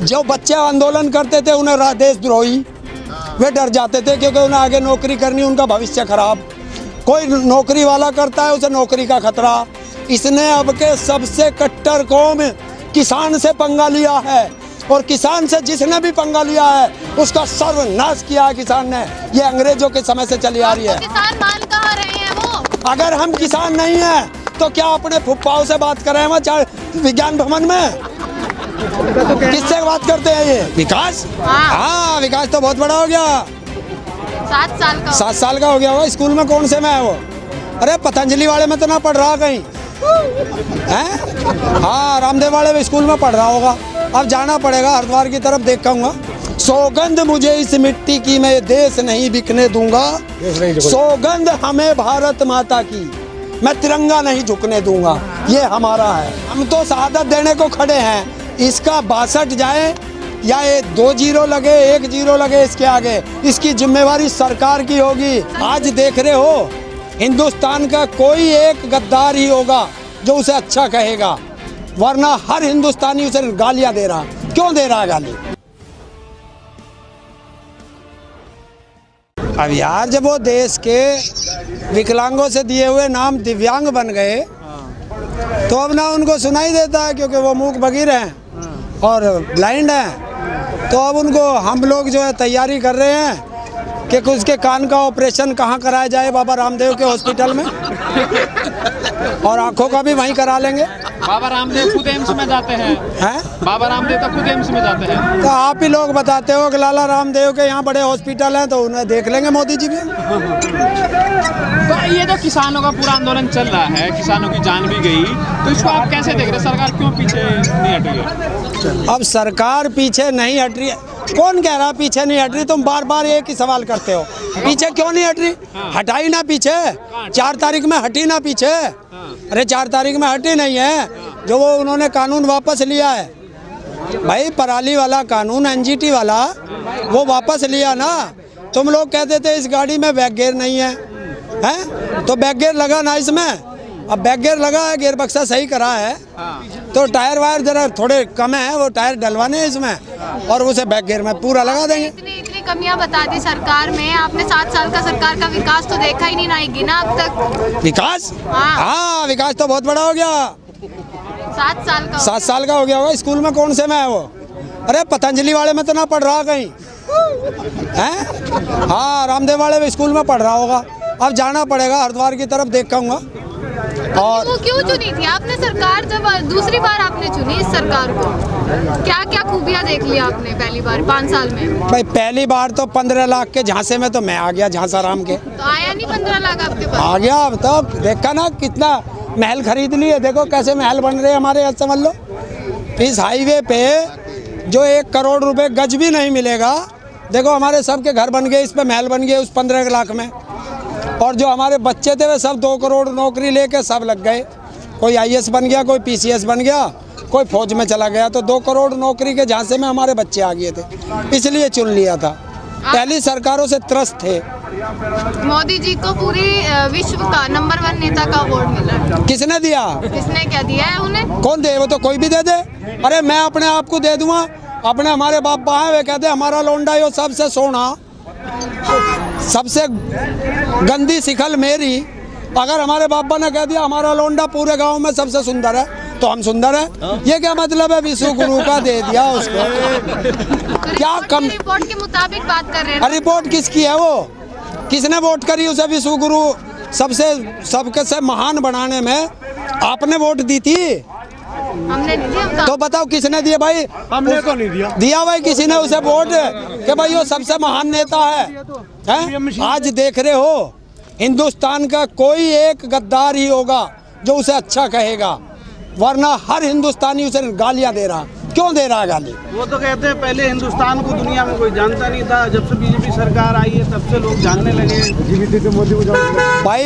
जो बच्चे आंदोलन करते थे उन्हें देशद्रोही, वे डर जाते थे क्योंकि उन्हें आगे नौकरी करनी, उनका भविष्य खराब। कोई नौकरी वाला करता है उसे नौकरी का खतरा। इसने अब के सबसे कट्टर कौम किसान से पंगा लिया है, और किसान से जिसने भी पंगा लिया है उसका सर्वनाश किया है किसान ने। ये अंग्रेजों के समय से चली आ रही है। किसान मान कहाँ रहे हैं वो? अगर अगर हम किसान नहीं हैं तो क्या अपने फुप्पाओं से बात कर रहे हैं वहाँ विज्ञान भवन में? किससे बात करते हैं ये? विकास? हाँ, विकास तो बहुत बड़ा हो गया। 7 साल का हो गया होगा। स्कूल में कौन से में है वो? अरे पतंजलि वाले में तो ना पढ़ रहा कहीं हैं? हाँ, रामदेव वाले स्कूल में पढ़ रहा होगा। अब जाना पड़ेगा हरिद्वार की तरफ, देख कहूँगा। सौगंध मुझे इस मिट्टी की, मैं देश नहीं बिकने दूंगा। सौगंध हमें भारत माता की, मैं तिरंगा नहीं झुकने दूंगा। ये हमारा है। हम तो शहादत देने को खड़े हैं। इसका 62 जाए या ये 2 जीरो लगे, 1 जीरो लगे इसके आगे, इसकी जिम्मेवारी सरकार की होगी। आज देख रहे हो हिंदुस्तान का कोई एक गद्दार ही होगा जो उसे अच्छा कहेगा, वरना हर हिंदुस्तानी उसे गालियां दे रहा। क्यों दे रहा है गाली? अब यार जब वो देश के विकलांगों से दिए हुए नाम दिव्यांग बन गए तो अब ना उनको सुनाई देता है क्योंकि वो मूक बधिर हैं और ब्लाइंड हैं। तो अब उनको हम लोग जो है तैयारी कर रहे हैं कि उसके कान का ऑपरेशन कहाँ कराया जाए, बाबा रामदेव के हॉस्पिटल में, और आंखों का भी वहीं करा लेंगे। बाबा रामदेव खुद एम्स में जाते हैं। बाबा रामदेव तो खुद एम्स में जाते हैं। तो आप ही लोग बताते हो कि लाला रामदेव के यहाँ बड़े हॉस्पिटल हैं, तो उन्हें देख लेंगे मोदी जी भी। तो ये तो किसानों का पूरा आंदोलन चल रहा है, किसानों की जान भी गई, तो इसको आप कैसे देख रहे हैं? सरकार क्यों पीछे नहीं हट रही है? अब सरकार पीछे नहीं हट रही है। कौन कह रहा पीछे नहीं हट रही? तुम बार बार एक ही सवाल करते हो, पीछे क्यों नहीं हट रही? हटाई ना पीछे, 4 तारीख में हटी ना पीछे। अरे 4 तारीख में हटी नहीं है, जो वो उन्होंने कानून वापस लिया है भाई, पराली वाला कानून, एनजीटी वाला, वो वापस लिया ना। तुम लोग कहते थे इस गाड़ी में बैक गियर नहीं है, हैं? तो बैक गियर लगा ना इसमें। अब बैक गियर लगा है, गियर बक्सा सही करा है, तो टायर वायर जरा थोड़े कम है, वो टायर डलवाने हैं इसमें और उसे बैक गियर में पूरा लगा देंगे। इतनी कमियां बता दी सरकार में। आपने 7 साल का सरकार का विकास तो देखा ही नहीं, ना गिना अब तक। विकास? हाँ, विकास तो बहुत बड़ा हो गया। 7 साल का हो गया होगा। स्कूल में कौन से में है वो? अरे पतंजलि वाले में तो ना पढ़ रहा कहीं हैं? हाँ, रामदेव वाले स्कूल में पढ़ रहा होगा। अब जाना पड़ेगा हरिद्वार की तरफ, देख कहूँगा। और वो क्यों चुनी थी आपने सरकार? जब दूसरी बार आपने चुनी इस सरकार को, क्या क्या खूबियां देख ली आपने पहली बार 5 साल में? भाई पहली बार तो 15 लाख के झांसे में तो मैं आ गया, झांसाराम के। तो आया नहीं 15 लाख आपके पास? आ गया। अब तो देखा ना कितना महल खरीद लिए, देखो कैसे महल बन रहे हैं हमारे यहाँ। समझ लो इस हाईवे पे जो 1 करोड़ रुपए गज भी नहीं मिलेगा, देखो हमारे सबके घर बन गए, इस पे महल बन गए उस 15 लाख में। और जो हमारे बच्चे थे वे सब 2 करोड़ नौकरी लेके सब लग गए। कोई आईएएस बन गया, कोई पीसीएस बन गया, कोई फौज में चला गया। तो 2 करोड़ नौकरी के झांसे में हमारे बच्चे आ गए थे, इसलिए चुन लिया था। पहली सरकारों से त्रस्त थे। मोदी जी को पूरी विश्व का नंबर 1 नेता का अवार्ड मिला। किसने दिया? किसने क्या दिया है उन्हें? कौन दे? वो तो कोई भी दे दे। अरे मैं अपने आप को दे दूंगा। अपने हमारे बापा हैं, वे कहते हमारा लौंडा यो सबसे सोना, सबसे गंदी शिकल मेरी। अगर हमारे बापा ने कह दिया हमारा लौंडा पूरे गांव में सबसे सुंदर है, तो हम सुंदर है। ये क्या मतलब है? विश्व गुरु का दे दिया उसको। क्या कम रिपोर्ट के मुताबिक बात कर रहे हैं? रिपोर्ट किसकी है? वो किसने वोट करी उसे विश्व गुरु सबके से महान बनाने में? आपने वोट दी थी? हमने नहीं दिया। तो बताओ किसने दिया भाई? हमने तो नहीं दिया भाई किसी ने उसे वोट कि भाई वो सबसे महान नेता है। आज देख रहे हो हिंदुस्तान का कोई एक गद्दार ही होगा जो उसे अच्छा कहेगा, वरना हर हिंदुस्तानी उसे गालियां दे रहा। क्यों दे रहा है गाली? वो तो कहते हैं पहले हिंदुस्तान को दुनिया में कोई जानता नहीं था, जब से बीजेपी सरकार आई है तब से लोग जानने लगे। भाई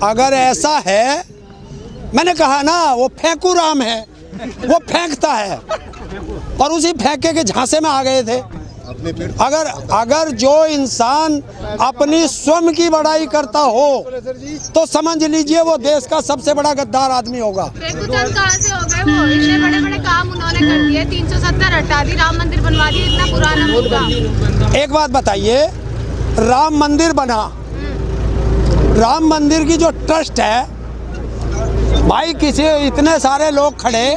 अगर ऐसा है, मैंने कहा ना वो फेंकू राम है, वो फेंकता है और उसी फेंके के झांसे में आ गए थे। अगर जो इंसान अपनी स्वयं की बड़ाई करता हो तो समझ लीजिए वो देश का सबसे बड़ा गद्दार आदमी होगा। रेखुचंद कहाँ से हो गए वो? इतने बड़े बड़े काम उन्होंने कर दिए, 370 हटा दी, राम मंदिर बनवा दिया, इतना पुराना मुद्दा। एक बात बताइए, राम मंदिर बना, राम मंदिर की जो ट्रस्ट है भाई, किसी इतने सारे लोग खड़े,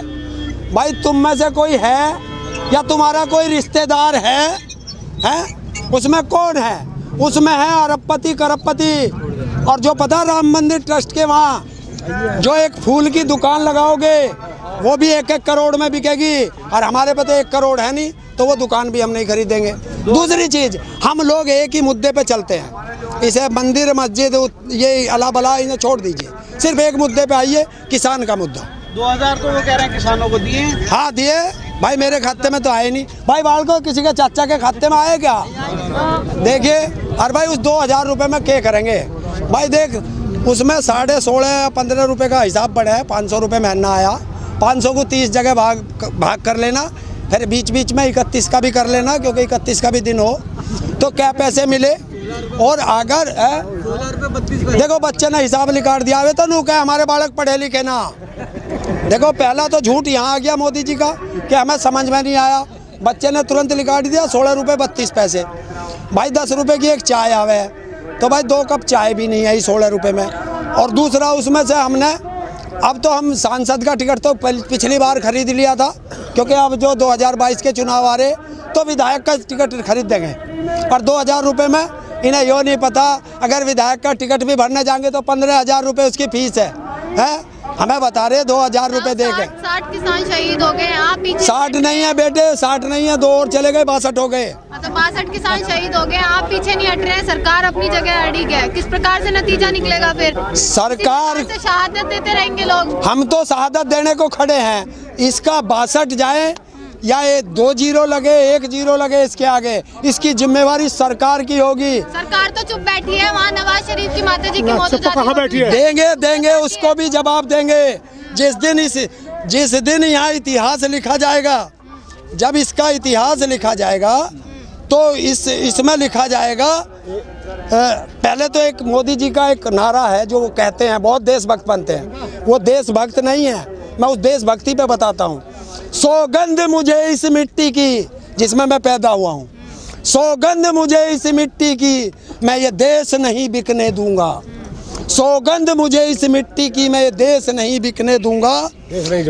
भाई तुम में से कोई है या तुम्हारा कोई रिश्तेदार है उसमें कौन है? उसमें है अरबपति करबपति। और जो पता राम मंदिर ट्रस्ट के वहाँ जो एक फूल की दुकान लगाओगे वो भी 1-1 करोड़ में बिकेगी, और हमारे पे तो 1 करोड़ है नहीं, तो वो दुकान भी हम नहीं खरीदेंगे। दूसरी चीज़, हम लोग एक ही मुद्दे पे चलते हैं, इसे मंदिर मस्जिद ये अला बला इन्हें छोड़ दीजिए, सिर्फ एक मुद्दे पे आइए, किसान का मुद्दा। 2000 तो वो कह रहे हैं किसानों को दिए। हाँ दिए भाई, मेरे खाते में तो आए नहीं भाई, बाल को किसी के चाचा के खाते में आए क्या? देखिए, और भाई उस 2000 रुपये में क्या करेंगे भाई? देख, उसमें 16.5-15 रुपये का हिसाब पड़ा है, 500 रुपये महीना आया, 500 को 30 जगह भाग कर लेना, फिर बीच बीच में 31 का भी कर लेना, क्योंकि 31 का भी दिन हो, तो क्या पैसे मिले। और अगर देखो बच्चे ने हिसाब निकाल दिया हुआ तो नू क्या हमारे बालक पढ़े लिखे ना। देखो पहला तो झूठ यहाँ आ गया मोदी जी का कि हमें समझ में नहीं आया, बच्चे ने तुरंत निकाल दिया 16 रुपये 32 पैसे। भाई 10 रुपये की एक चाय आवे तो भाई 2 कप चाय भी नहीं आई 16 रुपये में। और दूसरा उसमें से हमने, अब तो हम सांसद का टिकट तो पिछली बार खरीद लिया था, क्योंकि अब जो 2022 के चुनाव आ रहे तो विधायक का टिकट खरीद देंगे। और 2000 रुपये में इन्हें यो नहीं पता, अगर विधायक का टिकट भी भरने जाएंगे तो 15,000 रुपये उसकी फीस है? हमें बता रहे 2000 रुपये दे के 60 किसान शहीद हो गए, आप पीछे 60 नहीं है बेटे, 60 नहीं है, 2 और चले गए, 62 हो गए। तो 62 किसान शहीद हो गए, आप पीछे नहीं हट रहे, सरकार अपनी जगह अड़ी है। किस प्रकार से नतीजा निकलेगा फिर? सरकार से शहादत देते रहेंगे लोग। हम तो शहादत देने को खड़े हैं, इसका 62 जाए या 2 जीरो लगे 1 जीरो लगे, इसके आगे इसकी जिम्मेवारी सरकार की होगी। सरकार तो चुप बैठी है, वहाँ नवाज शरीफ की माता जी की मौत हो जाती है। देंगे उसको भी जवाब देंगे। जिस दिन यहाँ इतिहास लिखा जाएगा, जब इसका इतिहास लिखा जाएगा तो इसमें लिखा जाएगा। पहले तो एक मोदी जी का एक नारा है जो वो कहते हैं, बहुत देशभक्त बनते हैं, वो देशभक्त नहीं है, मैं उस देशभक्ति पे बताता हूँ। सौगंध मुझे इस मिट्टी की जिसमें मैं पैदा हुआ हूँ, सौगंध मुझे इस मिट्टी की, मैं ये देश नहीं बिकने दूंगा। सौगंध मुझे इस मिट्टी की, मैं ये देश नहीं बिकने दूंगा।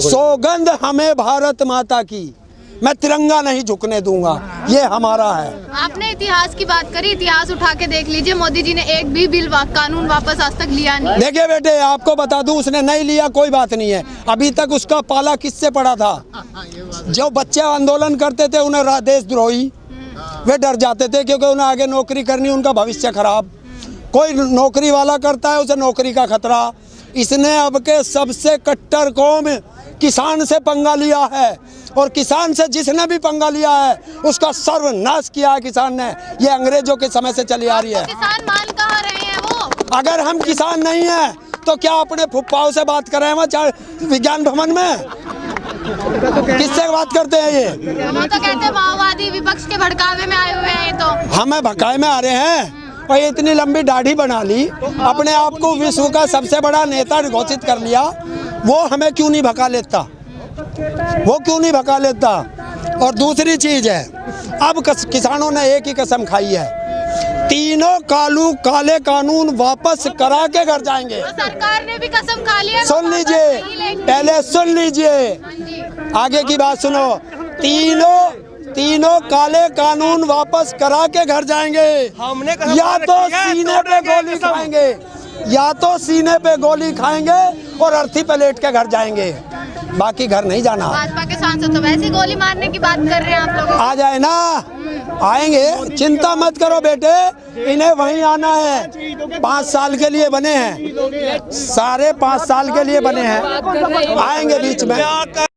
सौगंध हमें भारत माता की, मैं तिरंगा नहीं झुकने दूंगा, ये हमारा है। आपने इतिहास की बात करी, इतिहास उठा के देख लीजिए, मोदी जी ने एक भी बिल कानून वापस आज तक लिया नहीं। देखिए बेटे, आपको बता दूं, उसने नहीं लिया कोई बात नहीं है, अभी तक उसका पाला किससे पड़ा था? जो बच्चे आंदोलन करते थे उन्हें देशद्रोही, वे डर जाते थे क्योंकि उन्हें आगे नौकरी करनी, उनका भविष्य खराब। कोई नौकरी वाला करता है उसे नौकरी का खतरा। इसने अब के सबसे कट्टर कौम किसान से पंगा लिया है, और किसान से जिसने भी पंगा लिया है उसका सर्वनाश किया है किसान ने। ये अंग्रेजों के समय से चली आ रही है। किसान मान कहाँ रहे हैं वो? अगर हम किसान नहीं हैं तो क्या अपने फुप्पाओं से बात कर रहे हैं वहाँ विज्ञान भवन में? किससे बात करते हैं ये? वो तो कहते हैं माओवादी विपक्ष के भड़कावे में आए हुए हैं। तो हमें भड़कावे में आ रहे हैं, और इतनी लंबी दाढ़ी बना ली, अपने आप को विश्व का सबसे बड़ा नेता घोषित कर लिया, वो हमें क्यों नहीं भगा लेता? वो क्यों नहीं भगा लेता? और दूसरी चीज है, अब किसानों ने एक ही कसम खाई है, तीनों काले कानून वापस करा के घर जाएंगे। सरकार ने भी कसम खा ली है। सुन लीजिए, पहले सुन लीजिए, आगे की बात सुनो। तीनों काले कानून वापस करा के घर जाएंगे। या तो सीने पे गोली खाएंगे, या तो सीने पे गोली खाएंगे और अर्थी पे लेट के घर जाएंगे, बाकी घर नहीं जाना। भाजपा के सांसद तो वैसे गोली मारने की बात कर रहे हैं आप लोगों। आ जाए ना, आएंगे, चिंता मत करो बेटे, इन्हें वहीं आना है। 5 साल के लिए बने हैं, सारे 5 साल के लिए बने हैं, आएंगे बीच में।